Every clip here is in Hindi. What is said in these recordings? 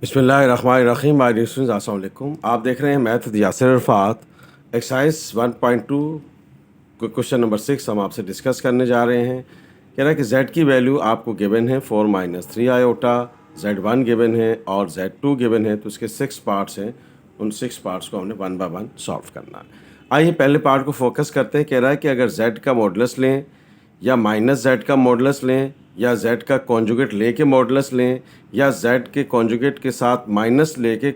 बिस्मिल्लाहिर्रहमानिर्रहीम। माय डियर स्टूडेंट्स, अस्सलाम वालेकुम। आप देख रहे हैं math Yasir Arafat exercise 1.2 question number 6 हम आपसे डिस्कस करने जा रहे हैं। कह रहा है कि z की वैल्यू आपको गिवन है 4 - 3 आयोटा, z1 गिवन है और z2 गिवन है। तो इसके 6 पार्ट्स हैं, उन 6 पार्ट्स को हमने 1 बाय 1 सॉल्व करना है। आइए पहले पार्ट को फोकस करते हैं। कह रहा है कि अगर z का मॉडुलस लें या माइनस z का मॉडुलस लें या z का कॉन्जुगेट लेके मॉडुलस लें या z के कॉन्जुगेट के साथ माइनस लेके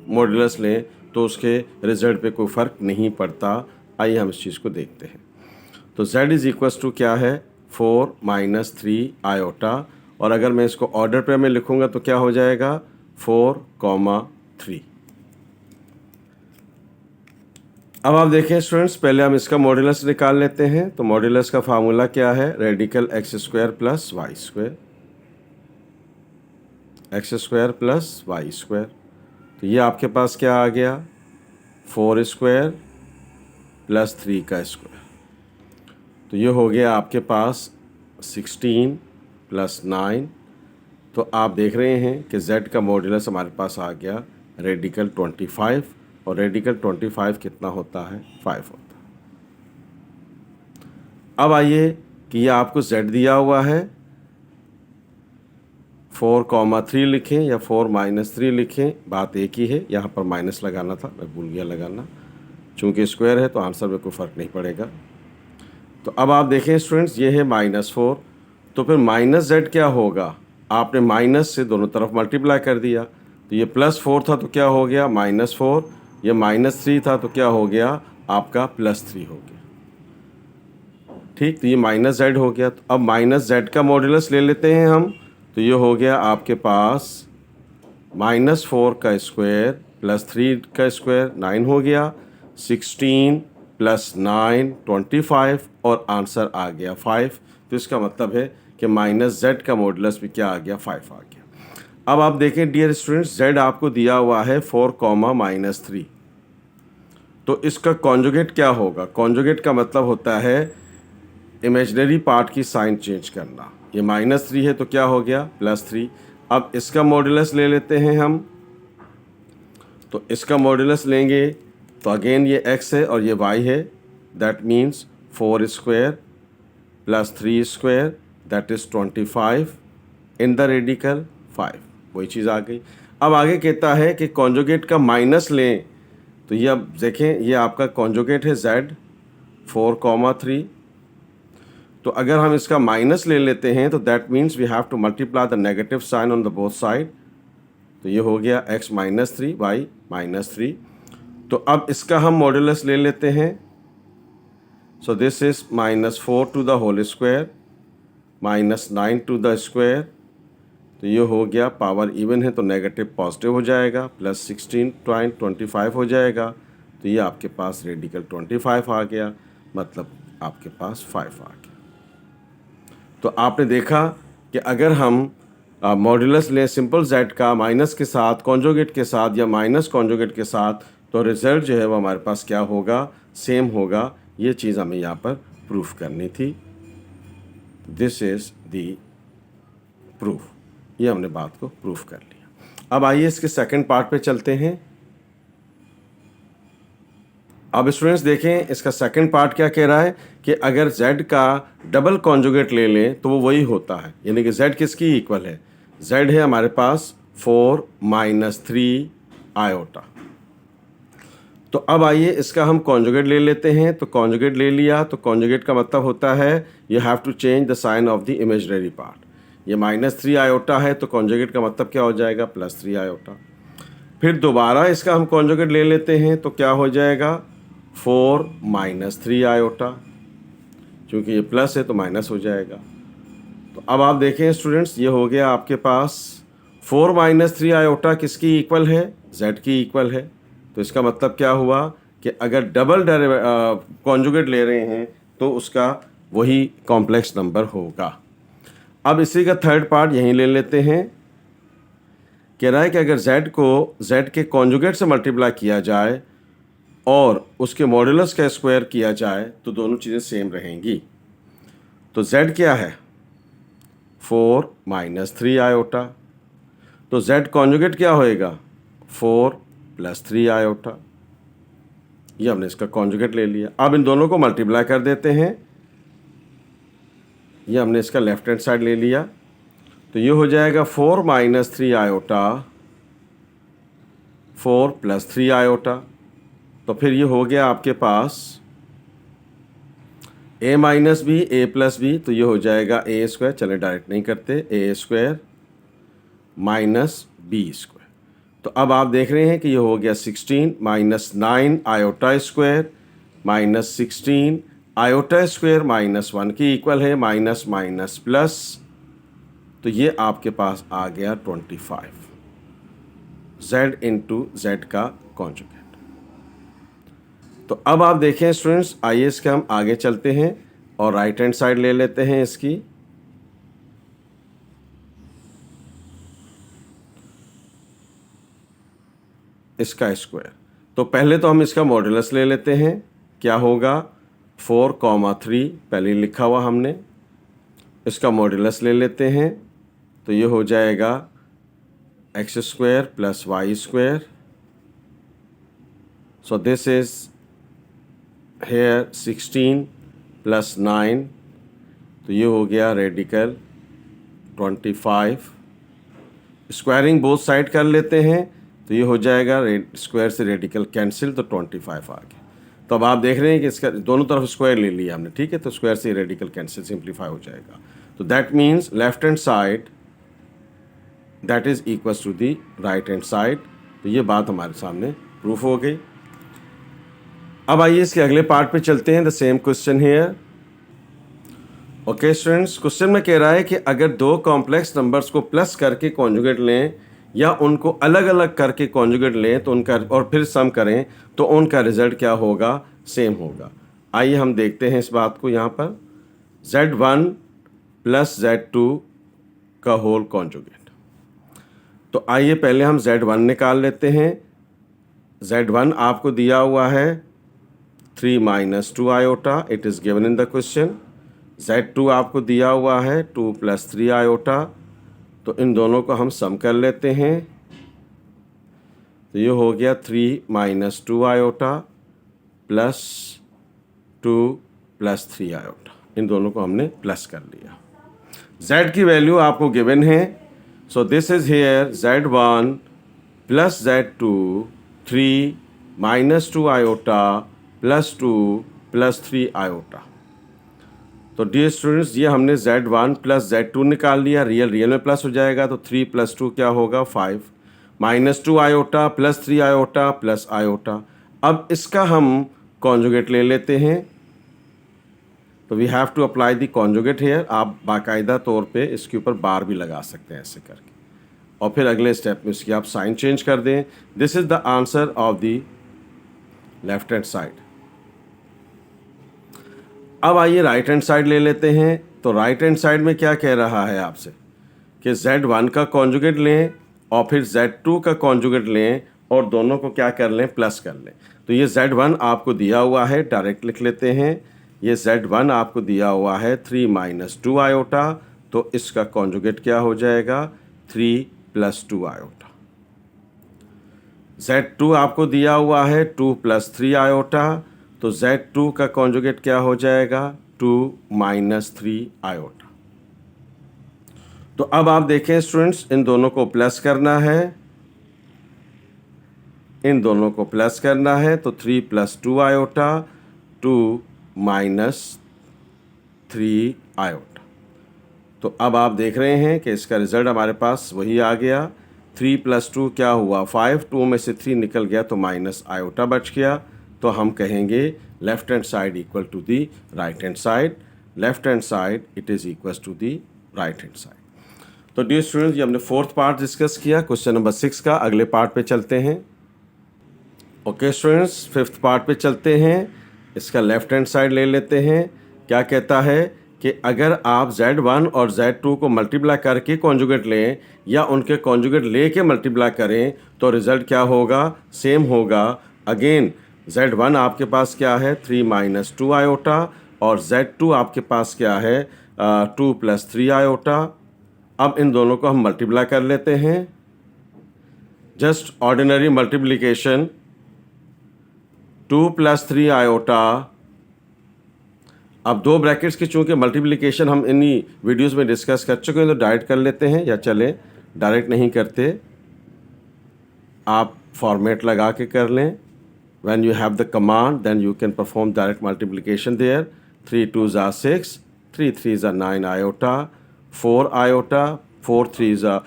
मॉडुलस लें, तो उसके रिजल्ट पे कोई फ़र्क नहीं पड़ता। आइए हम इस चीज़ को देखते हैं। तो z इज़ इक्वल्स टू क्या है, 4 - 3 आयोटा। और अगर मैं इसको ऑर्डर पे में लिखूँगा तो क्या हो जाएगा, 4, 3। अब आप देखें स्टूडेंट्स, पहले हम इसका मॉड्यूलस निकाल लेते हैं। तो मॉड्यूलस का फार्मूला क्या है, radical x² + y², x² + y²। तो ये आपके पास क्या आ गया, 4² + 3²। तो ये हो गया आपके पास 16 + 9। तो आप देख रहे हैं कि z का मॉड्यूलस हमारे पास आ गया रेडिकल 25। और रेडिकल 25 कितना होता है, 5 होता है। अब आइए कि ये आपको z दिया हुआ है, 4, 3 लिखें या 4 - 3 लिखें, बात एक ही है। यहाँ पर माइनस लगाना था, मैं भूल गया लगाना। चूँकि स्क्वायर है तो आंसर में कोई फ़र्क नहीं पड़ेगा। तो अब आप देखें स्टूडेंट्स, ये है -4। तो फिर माइनस z क्या होगा, आपने माइनस से दोनों तरफ मल्टीप्लाई कर दिया। तो ये +4 था तो क्या हो गया, -4। ये -3 था तो क्या हो गया, आपका +3 हो गया। ठीक, तो ये -z हो गया। तो अब -z का मॉड्यूलस ले लेते हैं हम। तो ये हो गया आपके पास -4² + 3² 9 हो गया, 16 + 9 25 और आंसर आ गया 5। तो इसका मतलब है कि -z का मॉडुलस भी क्या आ गया, 5 आ गया। अब आप देखें डियर स्टूडेंट्स, z आपको दिया हुआ है 4, -3। तो इसका कॉन्जुगेट क्या होगा, कॉन्जुगेट का मतलब होता है इमेजिनरी पार्ट की साइन चेंज करना। ये -3 है तो क्या हो गया, +3। अब इसका मॉडुलस ले लेते हैं हम। तो इसका मॉडुलस लेंगे तो अगेन ये x है और ये y है। That means 4² + 3² that is 25 in the radical 5। वही चीज़ आ गई। अब आगे कहता है कि कॉन्जुगेट का माइनस लें। तो ये अब देखें, ये आपका कॉन्जुगेट है z, 4, 3। तो अगर हम इसका माइनस ले लेते हैं तो that means we have to multiply the negative sign on the both side. तो ये हो गया x -3 y -3। तो अब इसका हम मॉडुलस ले लेते हैं। So this is -4 to the whole square -9 to the square. तो ये हो गया, पावर इवन है तो नेगेटिव पॉजिटिव हो जाएगा, +16 हो जाएगा। तो ये आपके पास रेडिकल 25 आ गया, मतलब आपके पास 5 आ गया। तो आपने देखा कि अगर हम मॉड्यूलस लें सिंपल z का माइनस के साथ, कॉन्जुगेट के साथ या माइनस कॉन्जुगेट के साथ, तो रिजल्ट जो है वो हमारे पास क्या होगा, सेम होगा। ये चीज़ हमें यहाँ पर प्रूफ करनी थी। This is the proof. ये हमने बात को प्रूफ कर लिया। अब आइए इसके सेकंड पार्ट पे चलते हैं। अब स्टूडेंट्स देखें, इसका सेकंड पार्ट क्या कह रहा है कि अगर z का डबल कॉन्जुगेट ले लें तो वो वही होता है। यानी कि z किसकी इक्वल है, z है हमारे पास 4 - 3 आयोटा। तो अब आइए इसका हम कॉन्जुगेट ले लेते हैं। तो कॉन्जुगेट ले लिया तो कॉन्जुगेट का मतलब होता है you have to change the sign of the imaginary part. ये -3 आयोटा है तो कॉन्जुगेट का मतलब क्या हो जाएगा, +3 आयोटा। फिर दोबारा इसका हम कॉन्जुगेट ले लेते हैं तो क्या हो जाएगा, 4 - 3 आयोटा। क्योंकि ये प्लस है तो माइनस हो जाएगा। तो अब आप देखें स्टूडेंट्स, ये हो गया आपके पास 4 - 3 आयोटा किसकी इक्वल है, z की इक्वल है। तो इसका मतलब क्या हुआ कि अगर डबल कॉन्जुगेट ले रहे हैं तो उसका वही कॉम्प्लेक्स नंबर होगा। अब इसी का थर्ड पार्ट यहीं ले लेते हैं। कह रहा है कि अगर z को z के कॉन्जुगेट से मल्टीप्लाई किया जाए और उसके मॉडुलस का स्क्वायर किया जाए तो दोनों चीज़ें सेम रहेंगी। तो z क्या है, 4 - 3 आयोटा। तो z कॉन्जुगेट क्या होएगा 4 + 3 आयोटा, ये हमने इसका कॉन्जुगेट ले लिया। अब इन दोनों को मल्टीप्लाई कर देते हैं, ये हमने इसका लेफ्ट हैंड साइड ले लिया, तो ये हो जाएगा 4 - 3 आयोटा 4 + 3 आयोटा। तो फिर ये हो गया आपके पास a - b a + b, तो ये हो जाएगा a², चले डायरेक्ट नहीं करते, a² - b²। तो अब आप देख रहे हैं कि ये हो गया 16 - 9 आयोटा स्क्वायर -16 आयोटा स्क्वायर -1 की इक्वल है माइनस माइनस प्लस, तो ये आपके पास आ गया 25 z इंटू जेड का कॉन्जुगेट। तो अब आप देखें स्टूडेंट्स, आइए इसके हम आगे चलते हैं और राइट हैंड साइड ले लेते हैं इसकी। इसका स्क्वायर, तो पहले तो हम इसका मॉडुलस ले लेते हैं, क्या होगा 4,3 पहले लिखा हुआ हमने, इसका मॉडुलस ले लेते हैं, तो ये हो जाएगा x² + y²। So this is here 16 + 9, तो ये हो गया रेडिकल 25। स्क्वायरिंग बोथ साइड कर लेते हैं, तो ये हो जाएगा स्क्वायर से रेडिकल कैंसिल, तो 25 आ गया। तो अब आप देख रहे हैं कि इसका दोनों तरफ स्क्वायर ले लिया हमने, ठीक है, तो स्क्वायर से रेडिकल कैंसिल सिंप्लीफाई हो जाएगा। तो that means left hand side that is equals to the right hand side. तो ये बात हमारे सामने प्रूफ हो गई। अब आइए इसके अगले पार्ट पे चलते हैं, the same question here. Okay students, question में कह रहा है कि अगर दो कॉम्प्लेक्स नंबर्स को प्लस करके कॉन्जुगेट लें या उनको अलग अलग करके कॉन्जुगेट लें तो उनका और फिर सम करें तो उनका रिजल्ट क्या होगा, सेम होगा। आइए हम देखते हैं इस बात को यहाँ पर, z1 + z2 का होल कॉन्जुगेट। तो आइए पहले हम z1 निकाल लेते हैं। z1 आपको दिया हुआ है 3 - 2 iota, it is given in the question. z2 आपको दिया हुआ है 2 + 3 आयोटा, तो इन दोनों को हम सम कर लेते हैं, तो ये हो गया 3 - 2 आयोटा + 2 + 3 आयोटा, इन दोनों को हमने प्लस कर लिया। z की वैल्यू आपको गिवन है, सो this is here z1 + z2 3 - 2 iota + 2 + 3 iota. तो डियर स्टूडेंट्स, ये हमने z1 + z2 निकाल लिया, रियल में प्लस हो जाएगा, तो 3 + 2 क्या होगा 5 -2 आयोटा + 3 आयोटा + आयोटा। अब इसका हम कॉन्जुगेट ले लेते हैं, तो we have to apply the conjugate here. आप बाकायदा तौर पे इसके ऊपर बार भी लगा सकते हैं ऐसे करके, और फिर अगले स्टेप में इसकी आप साइन चेंज कर दें। This is the answer of the left hand side. अब आइए राइट हैंड साइड ले लेते हैं। तो राइट हैंड साइड में क्या कह रहा है आपसे कि z1 का कॉन्जुगेट लें और फिर z2 का कॉन्जुगेट लें और दोनों को क्या कर लें, प्लस कर लें। तो ये z1 आपको दिया हुआ है, डायरेक्ट लिख लेते हैं, ये z1 आपको दिया हुआ है 3 - 2 आयोटा, तो इसका कॉन्जुगेट क्या हो जाएगा 3 + 2 आयोटा। z2 आपको दिया हुआ है 2 + 3 आयोटा, तो z2 का कॉन्जुगेट क्या हो जाएगा 2 - 3 आयोटा। तो अब आप देखें स्टूडेंट्स, इन दोनों को प्लस करना है, इन दोनों को प्लस करना है, तो 3 + 2 आयोटा 2 - 3 आयोटा। तो अब आप देख रहे हैं कि इसका रिजल्ट हमारे पास वही आ गया, 3 + 2 क्या हुआ 5, 2 में से 3 निकल गया तो माइनस आयोटा बच गया। तो हम कहेंगे left hand side equal to the right hand side, left hand side it is equal to the right hand side. तो डियर स्टूडेंट्स, ये हमने फोर्थ पार्ट डिस्कस किया क्वेश्चन नंबर 6 का। अगले पार्ट पे चलते हैं। ओके स्टूडेंट्स, फिफ्थ पार्ट पे चलते हैं। इसका लेफ्ट हैंड साइड ले लेते हैं। क्या कहता है कि अगर आप z1 और z2 को मल्टीप्लाई करके कॉन्जुगेट लें या उनके कॉन्जुगेट ले के मल्टीप्लाई करें तो रिज़ल्ट क्या होगा, सेम होगा। अगेन z1 आपके पास क्या है 3 - 2 आयोटा और z2 आपके पास क्या है 2 + 3 आयोटा। अब इन दोनों को हम मल्टीप्लाई कर लेते हैं, जस्ट ऑर्डिनरी मल्टीप्लिकेशन 2 + 3 आयोटा। अब दो ब्रैकेट्स की चूंकि मल्टीप्लिकेशन हम इन्हीं वीडियोस में डिस्कस कर चुके हैं तो डायरेक्ट कर लेते हैं, या चले डायरेक्ट नहीं करते, आप फॉर्मेट लगा के कर लें। When you have the command then you can perform direct multiplication there. 3 2s are 6, 3 3s are 9 iota, 4 iota, 4 3s are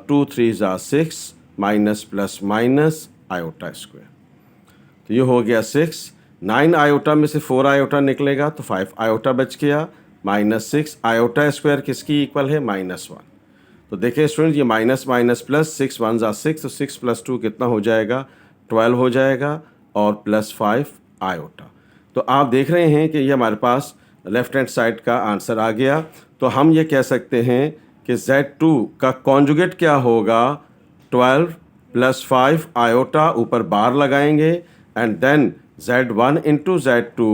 2 3s are 6, minus plus minus iota square. तो ये हो गया 6, 9 आयोटा में से 4 आयोटा निकलेगा तो 5 आयोटा बच गया, -6 आयोटा स्क्वायर किसकी इक्वल है, -1। तो देखिए स्टूडेंट, ये minus minus plus, 6 1s are 6, तो 6 + 2 कितना हो जाएगा, 12 हो जाएगा, और +5 आयोटा। तो आप देख रहे हैं कि ये हमारे पास लेफ्ट हैंड साइड का आंसर आ गया। तो हम ये कह सकते हैं कि Z2 का कॉन्जुगेट क्या होगा, 12 + 5 आयोटा, ऊपर बार लगाएंगे, and then Z1 × Z2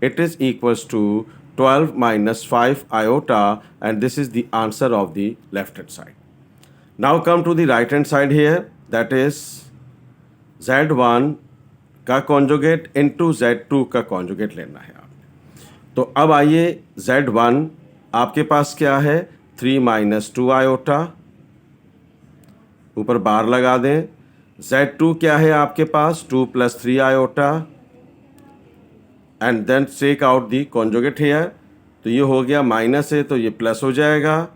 it is equals to 12 - 5 iota, and this is the answer of the left hand side. Now come to the right hand side here, that is Z1 का कॉन्जुगेट इनटू Z2 का कॉन्जुगेट लेना है आपने। तो अब आइए, Z1 आपके पास क्या है, 3 - 2 आयोटा, ऊपर बार लगा दें। Z2 क्या है आपके पास, 2 + 3 iota, and then take out the conjugate here. तो ये हो गया, माइनस है तो ये प्लस हो जाएगा,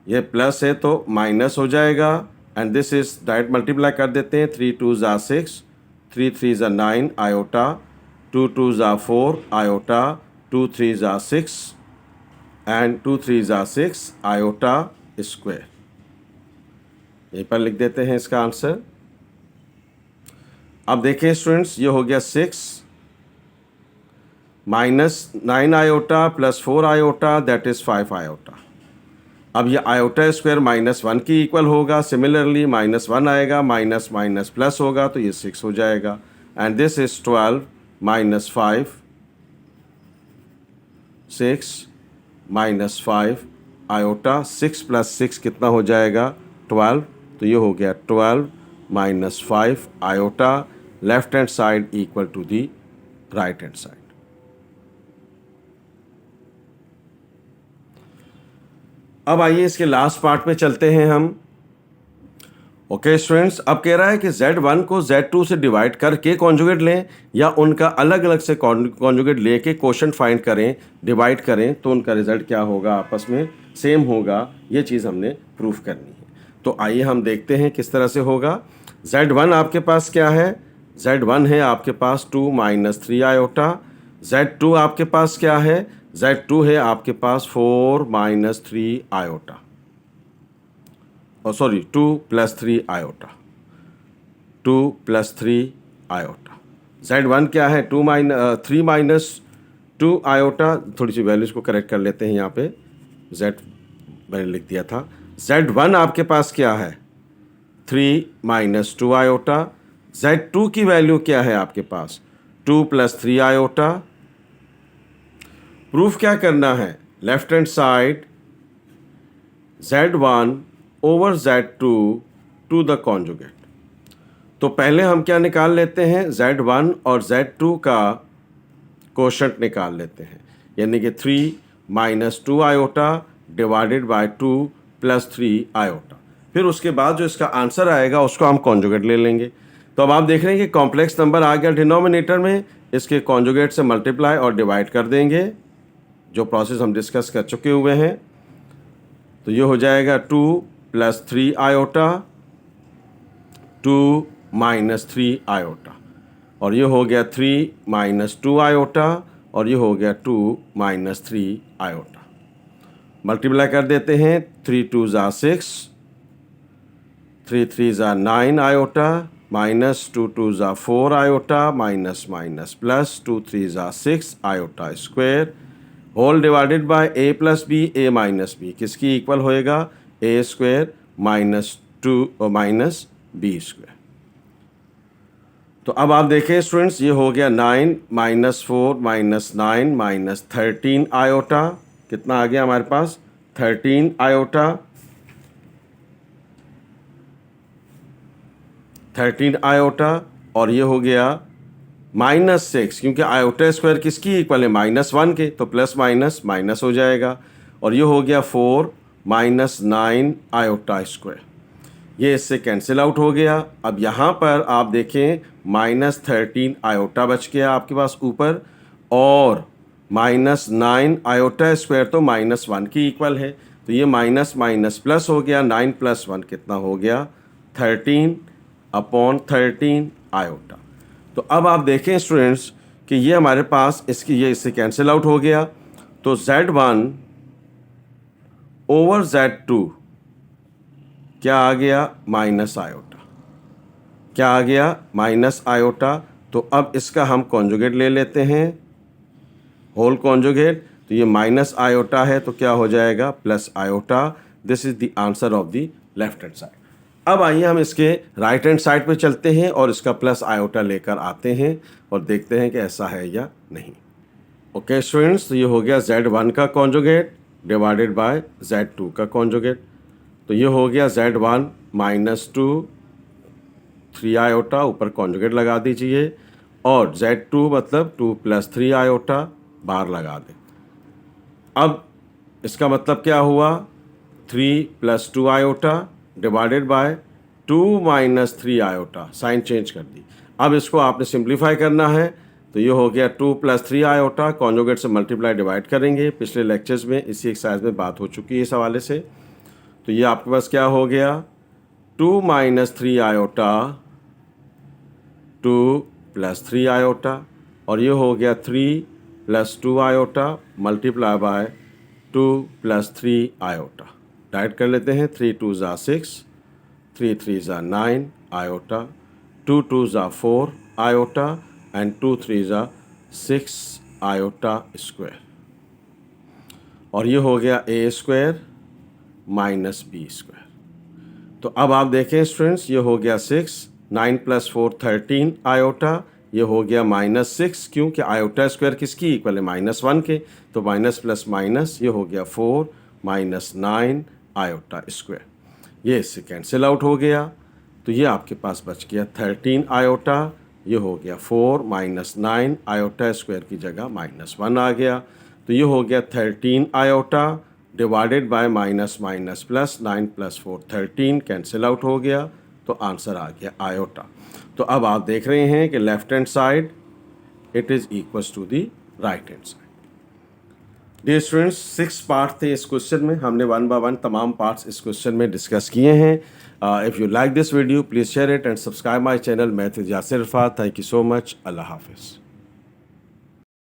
ये प्लस है तो माइनस हो जाएगा, and this is direct multiply कर देते हैं। 3 2s are 6, 3 3s are 9 iota, 2 2s are 4 iota, 2 3s are 6, and 2 3s are 6 iota square. यहीं पर लिख देते हैं इसका आंसर। अब देखें स्टूडेंट्स, ये हो गया 6 - 9 iota + 4 iota, that is 5 iota. अब ये आयोटा स्क्वायर -1 की इक्वल होगा, सिमिलरली -1 आएगा, माइनस माइनस प्लस होगा तो ये 6 हो जाएगा, एंड दिस इज 12 - 5, 6 - 5 आयोटा, 6 + 6 कितना हो जाएगा, 12, तो ये हो गया 12 - 5 iota, left hand side equal to the right hand side. अब आइए इसके लास्ट पार्ट में चलते हैं हम। ओके स्टूडेंट्स, अब कह रहा है कि Z1 को Z2 से डिवाइड करके कॉन्जुगेट लें, या उनका अलग अलग से कॉन्जुगेट लेके क्वोशंट फाइंड करें, डिवाइड करें, तो उनका रिजल्ट क्या होगा, आपस में सेम होगा। ये चीज़ हमने प्रूफ करनी है। तो आइए हम देखते हैं किस तरह से होगा। Z1 आपके पास क्या है, Z1 है आपके पास 2 - 3 आयोटा। Z2 आपके पास क्या है, Z2 है आपके पास 4 - 3 आयोटा, और सॉरी 2 + 3 आयोटा, 2 + 3 आयोटा। Z1 क्या है, 3 - 2 आयोटा। थोड़ी सी वैल्यूज को करेक्ट कर लेते हैं, यहाँ पे Z मैंने लिख दिया था। Z1 आपके पास क्या है, 3 - 2 आयोटा। Z2 की वैल्यू क्या है आपके पास, 2 + 3 आयोटा। प्रूफ क्या करना है, left hand side Z1 / Z2 to the conjugate. तो पहले हम क्या निकाल लेते हैं, Z1 और Z2 का कोशंट निकाल लेते हैं, यानी कि 3 - 2 आयोटा डिवाइडेड बाय 2 + 3 आयोटा। फिर उसके बाद जो इसका आंसर आएगा उसको हम कॉन्जुगेट ले लेंगे। तो अब आप देख रहे हैं कि कॉम्प्लेक्स नंबर आ गया डिनोमिनेटर में, इसके कॉन्जुगेट से मल्टीप्लाई और डिवाइड कर देंगे, जो प्रोसेस हम डिस्कस कर चुके हुए हैं। तो ये हो जाएगा 2 + 3 आयोटा, 2 - 3 आयोटा, और ये हो गया 3 - 2 आयोटा, और ये हो गया 2 - 3 आयोटा। मल्टीप्लाई कर देते हैं, 3 2s are 6, 3 3s are 9 iota, -2 2s are 4 iota, minus minus plus, 2 3s are 6 iota square, whole divided by a + b, a - b किसकी इक्वल होएगा, a स्क्वायर -2 - b स्क्वायर। तो अब आप देखें स्टूडेंट्स, ये हो गया 9 - 4 - 9 - 13 आयोटा, कितना आ गया हमारे पास, 13 आयोटा। 13 आयोटा, और ये हो गया -6, क्योंकि आयोटा स्क्वायर किसकी इक्वल है, -1 के, तो प्लस माइनस माइनस हो जाएगा, और ये हो गया 4 -9 आयोटा स्क्वायर, ये इससे कैंसिल आउट हो गया। अब यहाँ पर आप देखें -13 आयोटा बच गया आपके पास ऊपर, और -9 आयोटा स्क्वायर तो -1 की इक्वल है, तो ये माइनस माइनस प्लस हो गया, 9 + 1 कितना हो गया, 13/13 आयोटा। तो अब आप देखें स्टूडेंट्स कि ये हमारे पास ये इससे कैंसिल आउट हो गया, तो Z1 ओवर Z2 क्या आ गया, माइनस आयोटा, क्या आ गया, माइनस आयोटा। तो अब इसका हम कॉन्जुगेट ले लेते हैं, होल कॉन्जुगेट, तो ये माइनस आयोटा है तो क्या हो जाएगा, plus iota. This is the answer of the left hand side. अब आइए हम इसके राइट हैंड साइड पे चलते हैं और इसका प्लस आयोटा लेकर आते हैं और देखते हैं कि ऐसा है या नहीं। ओके स्टूडेंट्स, तो ये हो गया Z1 का कॉन्जुगेट डिवाइडेड बाय Z2 का कॉन्जुगेट, तो ये हो गया Z1 -2 3 आयोटा, ऊपर कॉन्जुगेट लगा दीजिए, और Z2 मतलब 2 + 3 आयोटा बाहर लगा दें। अब इसका मतलब क्या हुआ, 3 + 2 iota divided by 2 - 3 iota, sign change कर दी। अब इसको आपने सिंप्लीफाई करना है, तो ये हो गया 2 + 3 आयोटा, कॉन्जुगेट से मल्टीप्लाई डिवाइड करेंगे, पिछले लेक्चर्स में इसी एक्सरसाइज में बात हो चुकी है इस हवाले से। तो ये आपके पास क्या हो गया, 2 - 3 आयोटा 2 + 3 आयोटा, और ये हो गया 3 + 2 iota multiply by 2 + 3 iota. Diet कर लेते हैं, 3 × 2 = 6, 3 × 3 = 9 iota, 2 × 2 = 4 iota, and 2 × 3 = 6 iota square, और ये हो गया a² - b²। तो अब आप देखें स्टूडेंट्स, ये हो गया 6, 9 + 4 13 आयोटा, ये हो गया -6, क्योंकि आयोटा स्क्वायर किसकी इक्वल है, -1 के, तो माइनस प्लस माइनस, ये हो गया 4 -9 आयोटा स्क्वायर, ये इससे कैंसिल आउट हो गया। तो ये आपके पास बच गया 13 आयोटा, ये हो गया 4 -9 आयोटा स्क्वायर की जगह -1 आ गया, तो ये हो गया 13 iota divided bye minus minus plus, 9 + 4 13 cancel out हो गया, तो आंसर आ गया आयोटा। तो अब आप देख रहे हैं कि left hand side it is equals to the right hand side. Dear students, 6 part थे इस क्वेश्चन में, हमने 1 by 1 तमाम पार्ट्स इस क्वेश्चन में डिस्कस किए हैं। If you like this video please share it and subscribe my channel. मैं Yasir Irfat, thank you so much, अल्लाह हाफिज़।